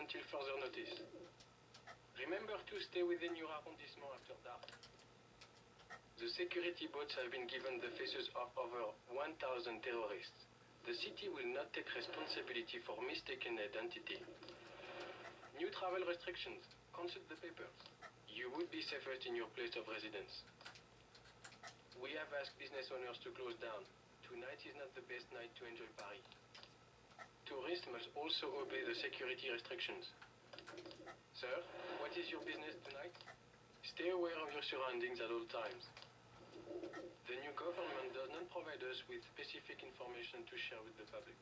until further notice. Remember to stay within your arrondissement after dark. The security boats have been given the faces of over 1,000 terrorists. The city will not take responsibility for mistaken identity. New travel restrictions. Consult the papers. You would be safest in your place of residence. We have asked business owners to close down. Tonight is not the best night to enjoy Paris. Tourists must also obey the security restrictions. Sir, what is your business tonight? Stay aware of your surroundings at all times. The new government does not provide us with specific information to share with the public.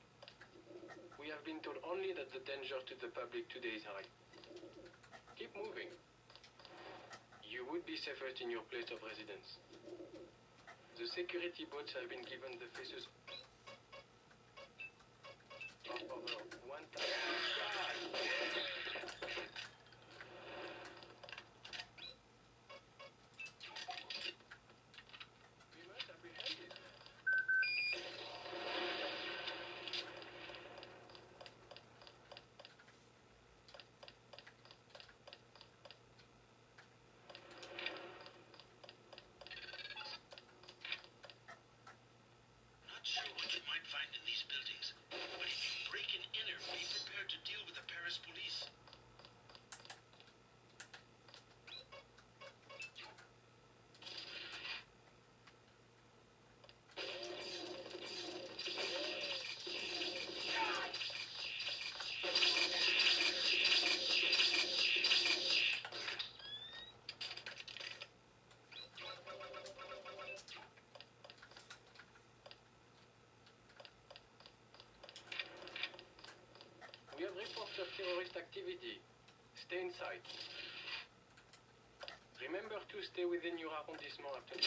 We have been told only that the danger to the public today is high. Keep moving. You would be safest in your place of residence. The security boats have been given the faces of over 1,000. We must apprehend this man. Not sure what you might find in these buildings, but if you break an inner, be prepared to deal with the Paris police. We have reports of terrorist activity. Stay inside. Remember to stay within your arrondissement after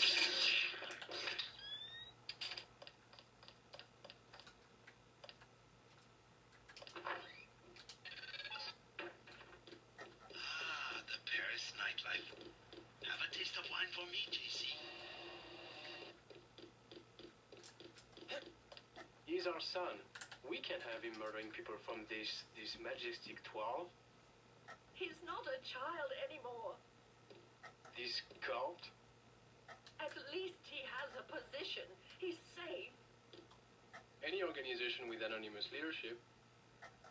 Ah, the Paris nightlife. Have a taste of wine for me, JC. He's our son. We can't have him murdering people from this majestic 12. He's not a child anymore. This cult. At least he has a position. He's safe. Any organization with anonymous leadership.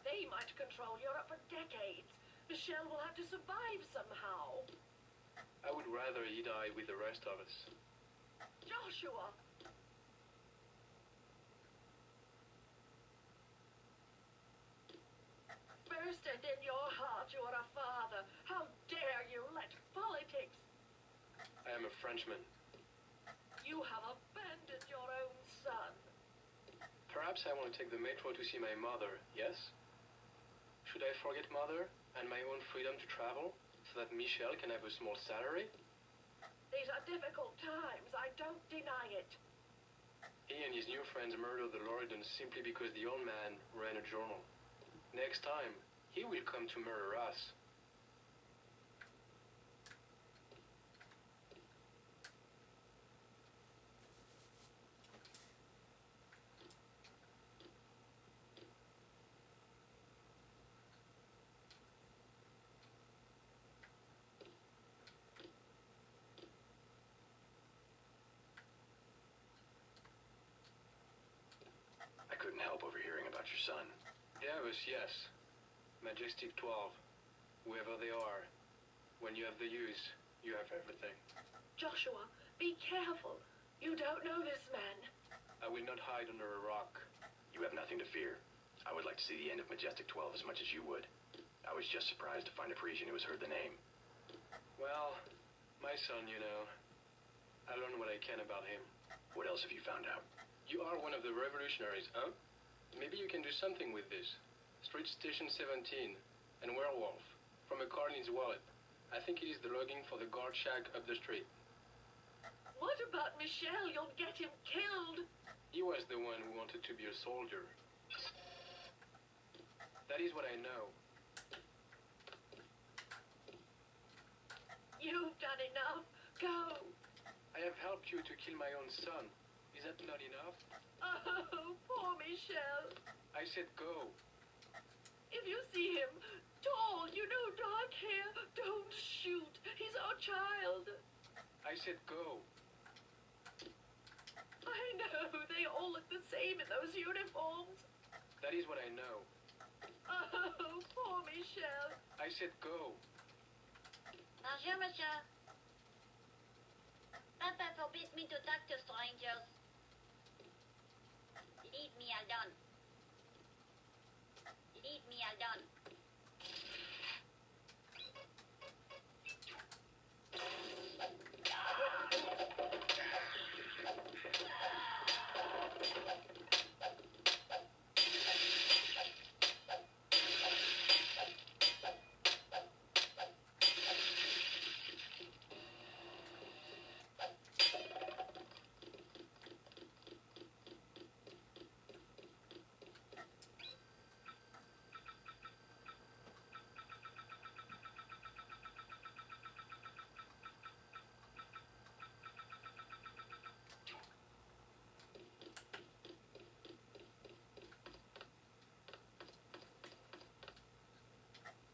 They might control Europe for decades. Michel will have to survive somehow. I would rather he die with the rest of us. Joshua! First and in your heart you are a father. How dare you let politics... I am a Frenchman. You have abandoned your own son. Perhaps I want to take the metro to see my mother, yes? Should I forget mother and my own freedom to travel so that Michel can have a small salary? These are difficult times. I don't deny it. He and his new friends murdered the Loredans simply because the old man ran a journal. Next time, he will come to murder us. I couldn't help overhearing about your son. Deus, yes. Majestic 12. Whoever they are. When you have the use, you have everything. Joshua, be careful. You don't know this man. I will not hide under a rock. You have nothing to fear. I would like to see the end of Majestic 12 as much as you would. I was just surprised to find a Parisian who has heard the name. Well, my son, you know. I learned what I can about him. What else have you found out? You are one of the revolutionaries, huh? Maybe you can do something with this. Street Station 17 and Werewolf from a card in his wallet. I think it is the logging for the guard shack up the street. What about Michel? You'll get him killed. He was the one who wanted to be a soldier. That is what I know. You've done enough. Go. I have helped you to kill my own son. Is that not enough? Oh, poor Michel. I said go. If you see him, tall, you know, dark hair. Don't shoot. He's our child. I said go. I know. They all look the same in those uniforms. That is what I know. Oh, poor Michel. I said go. Bonjour, monsieur. Papa forbids me to talk to strangers. Leave me alone. Leave me alone.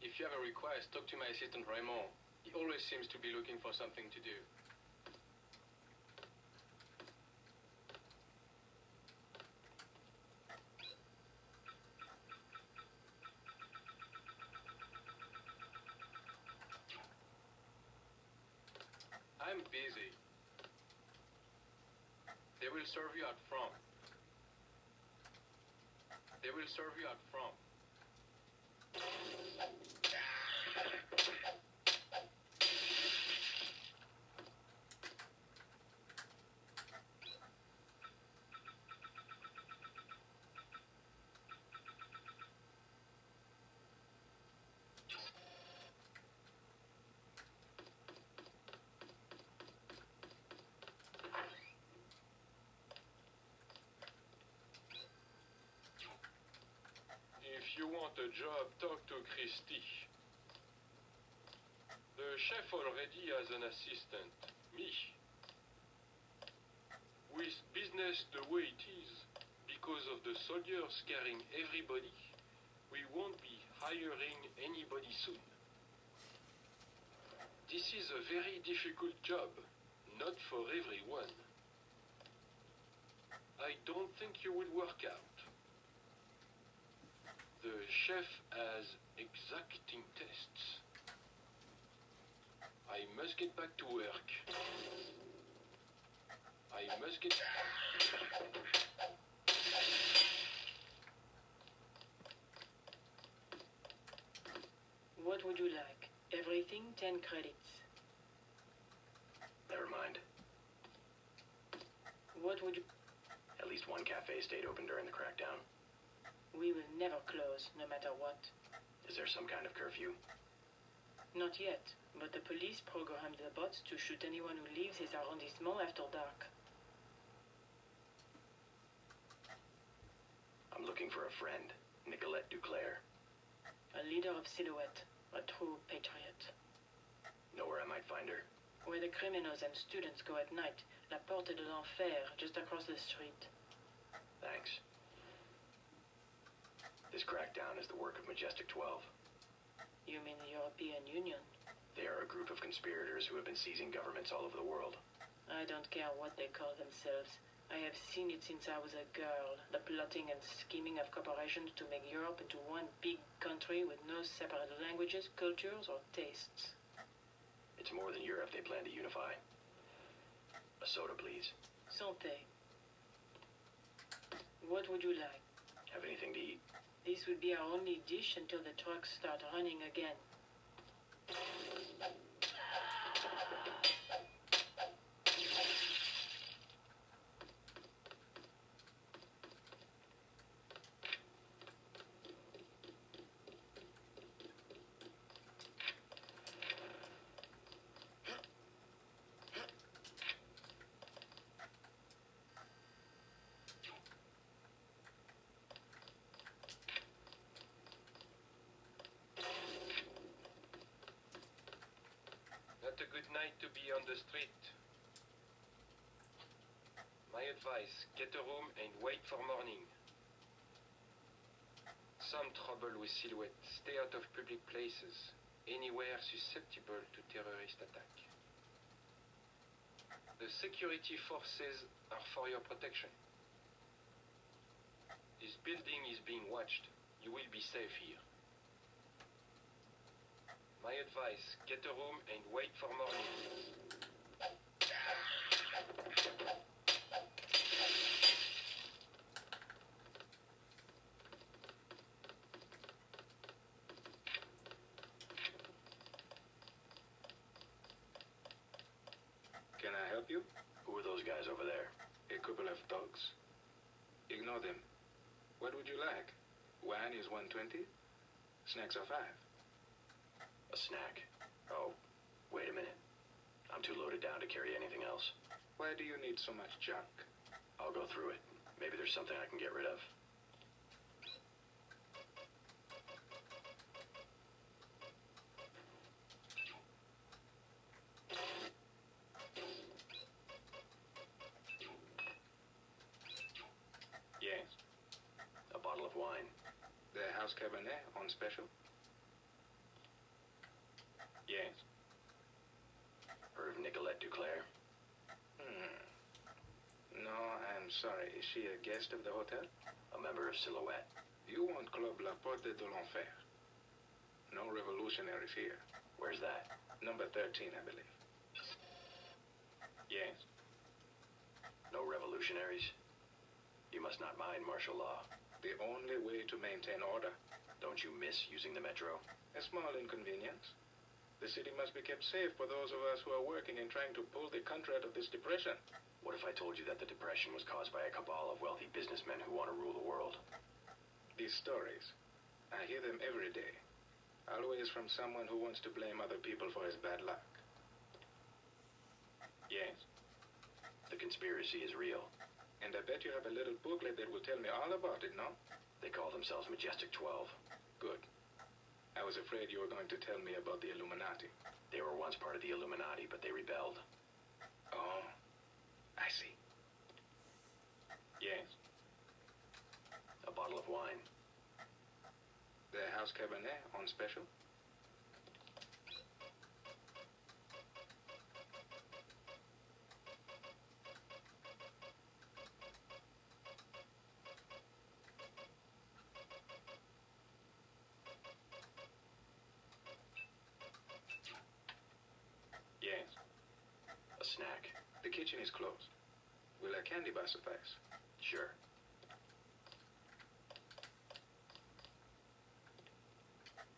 If you have a request, talk to my assistant Raymond. He always seems to be looking for something to do. I'm busy. They will serve you out front. They will serve you out front. If you want a job, talk to Christy. The chef already has an assistant, me. With business the way it is, because of the soldiers scaring everybody, we won't be hiring anybody soon. This is a very difficult job, not for everyone. I don't think you will work out. The chef has exacting tests. I must get back to work. I must get... What would you like? Everything 10 credits. Never mind. What would you... At least one cafe stayed open during the crackdown. We will never close, no matter what. Is there some kind of curfew? Not yet, but the police programmed the bots to shoot anyone who leaves his arrondissement after dark. I'm looking for a friend, Nicolette Duclair. A leader of Silhouette, a true patriot. Know where I might find her? Where the criminals and students go at night, La Porte de l'Enfer, just across the street. Thanks. This crackdown is the work of Majestic 12. You mean the European Union? They are a group of conspirators who have been seizing governments all over the world. I don't care what they call themselves. I have seen it since I was a girl, the plotting and scheming of corporations to make Europe into one big country with no separate languages, cultures, or tastes. It's more than Europe they plan to unify. A soda, please. Santé. What would you like? Have anything to eat? This would be our only dish until the trucks start running again. Not a good night to be on the street. My advice, get a room and wait for morning. some trouble with Silhouette. Stay out of public places, anywhere susceptible to terrorist attack. The security forces are for your protection. This building is being watched. You will be safe here. My advice, get a room and wait for more news. Can I help you? Who are those guys over there? A couple of thugs. Ignore them. What would you like? Wine is 120. Snacks are 5. A snack? Oh, wait a minute. I'm too loaded down to carry anything else. Why do you need so much junk? I'll go through it. Maybe there's something I can get rid of. Yes. A bottle of wine. The house cabernet on special? Yes. Heard of Nicolette Duclair? No, I'm sorry. Is she a guest of the hotel? A member of Silhouette. You want Club La Porte de l'Enfer. No revolutionaries here. Where's that? Number 13, I believe. Yes. No revolutionaries? You must not mind martial law. The only way to maintain order. Don't you miss using the metro? A small inconvenience. The city must be kept safe for those of us who are working and trying to pull the country out of this depression. What if I told you that the depression was caused by a cabal of wealthy businessmen who want to rule the world? These stories, I hear them every day. Always from someone who wants to blame other people for his bad luck. Yes. The conspiracy is real. And I bet you have a little booklet that will tell me all about it, no? They call themselves Majestic 12. Good. I was afraid you were going to tell me about the Illuminati. They were once part of the Illuminati, but they rebelled. Oh, I see. Yes. A bottle of wine. The house cabernet on special? Yes. A snack. The kitchen is closed. Will a candy bar suffice? Sure.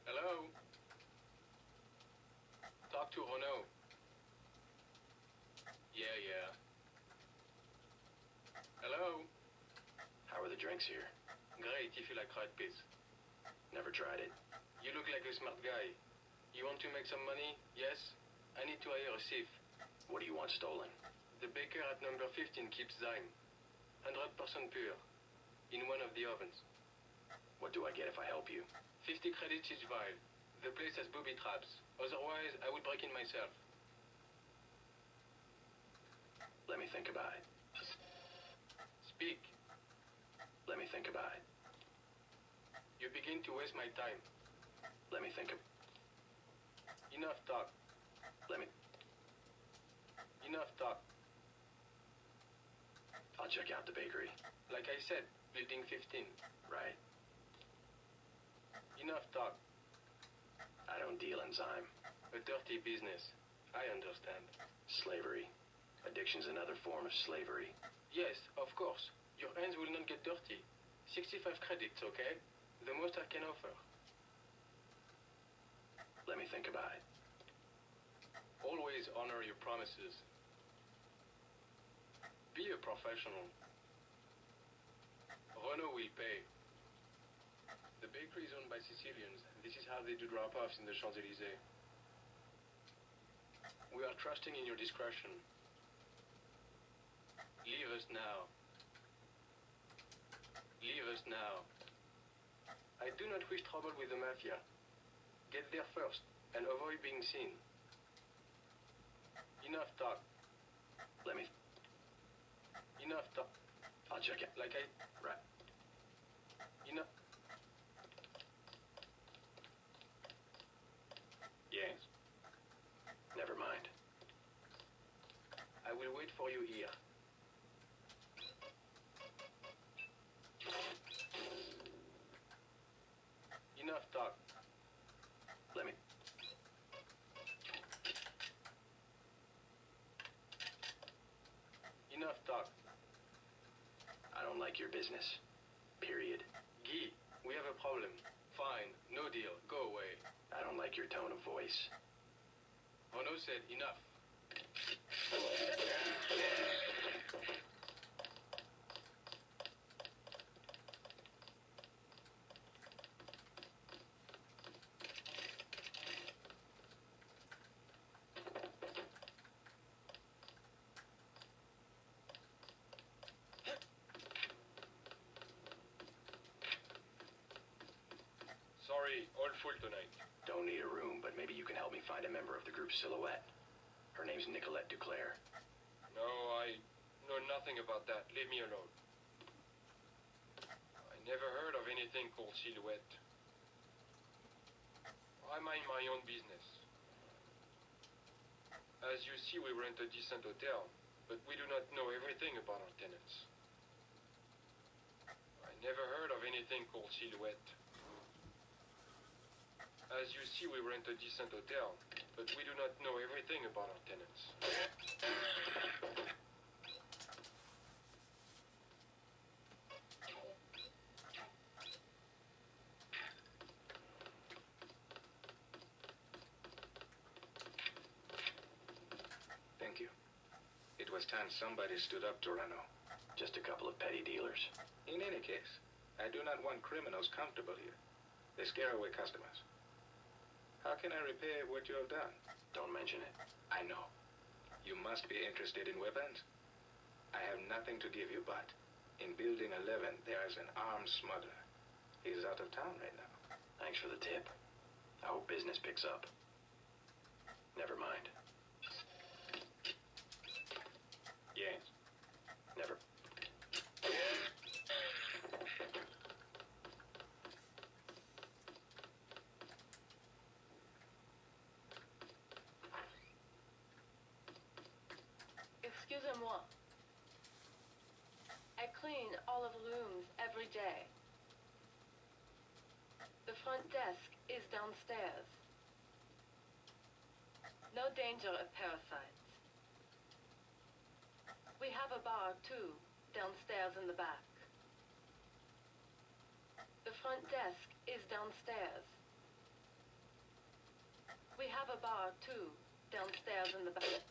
Hello? Talk to Renaud. Yeah. Hello? How are the drinks here? Great if you like red peas. Never tried it. You look like a smart guy. You want to make some money? Yes? I need to hire a thief. What do you want stolen? The baker at number 15 keeps Zyme. 100% pure. In one of the ovens. What do I get if I help you? 50 credits each vial. The place has booby traps. Otherwise, I would break in myself. Let me think about it. Speak. Let me think about it. You begin to waste my time. Let me think of... Enough talk. Enough talk. I'll check out the bakery. Like I said, building 15. Right. Enough talk. I don't deal in Zyme. A dirty business. I understand. Slavery. Addiction's another form of slavery. Yes, of course. Your hands will not get dirty. 65 credits, okay? The most I can offer. Let me think about it. Always honor your promises. Be a professional. Renaud will pay. The bakery is owned by Sicilians. This is how they do drop-offs in the Champs-Élysées. We are trusting in your discretion. Leave us now. Leave us now. I do not wish trouble with the mafia. Get there first and avoid being seen. Enough talk. Let me... Enough talk. I'll check it. Like I... Right. Enough... Yes. Never mind. I will wait for you here. Enough talk. Let me... Enough talk. I don't like your business. Period. Guy, we have a problem. Fine, no deal, go away. I don't like your tone of voice. Renaud said enough. Sorry, all full tonight. Don't need a room, but maybe you can help me find a member of the group Silhouette. Her name's Nicolette Duclair. No, I know nothing about that. Leave me alone. I never heard of anything called Silhouette. I mind my own business. As you see, we rent a decent hotel, but we do not know everything about our tenants. I never heard of anything called Silhouette. As you see, we rent a decent hotel, but we do not know everything about our tenants. Thank you. It was time somebody stood up to Renaud. Just a couple of petty dealers. In any case, I do not want criminals comfortable here. They scare away customers. How can I repay what you have done? Don't mention it. I know. You must be interested in weapons. I have nothing to give you, but in Building 11, there is an arms smuggler. He's out of town right now. Thanks for the tip. I hope business picks up. Never mind. Yes. Never... Excusez-moi. I clean all of the rooms every day. The front desk is downstairs. No danger of parasites. We have a bar, too, downstairs in the back. The front desk is downstairs. We have a bar, too, downstairs in the back.